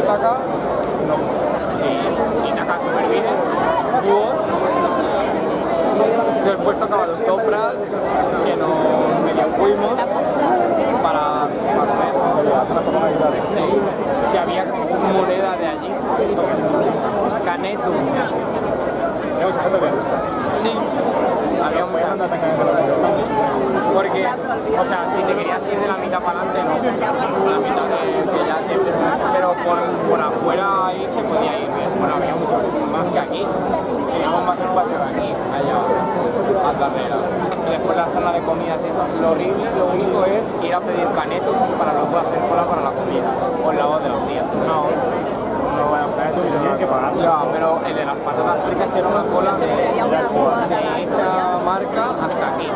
Ítaca, no. Sí, Ítaca súper bien. Búhos. Después tocaba los Toprats, que nos medio fuimos para comer. Sí, si había moneda de allí. Canetum. Sí, había mucha. Porque, o sea, si te querías ir de la mitad para adelante, no. La mitad de ya te empezaste, pero por afuera ahí se podía ir bien. Bueno, había mucho más que aquí. Teníamos más espacio de aquí, allá, a carrera. Y después la zona de comidas y eso. Lo horrible, lo único es ir a pedir caneto para luego hacer cola para la comida. O el lavado de los días. No, bueno, caneto y tenían que pagar. Ya, pero el de las patatas fritas era una cola de esa marca hasta aquí.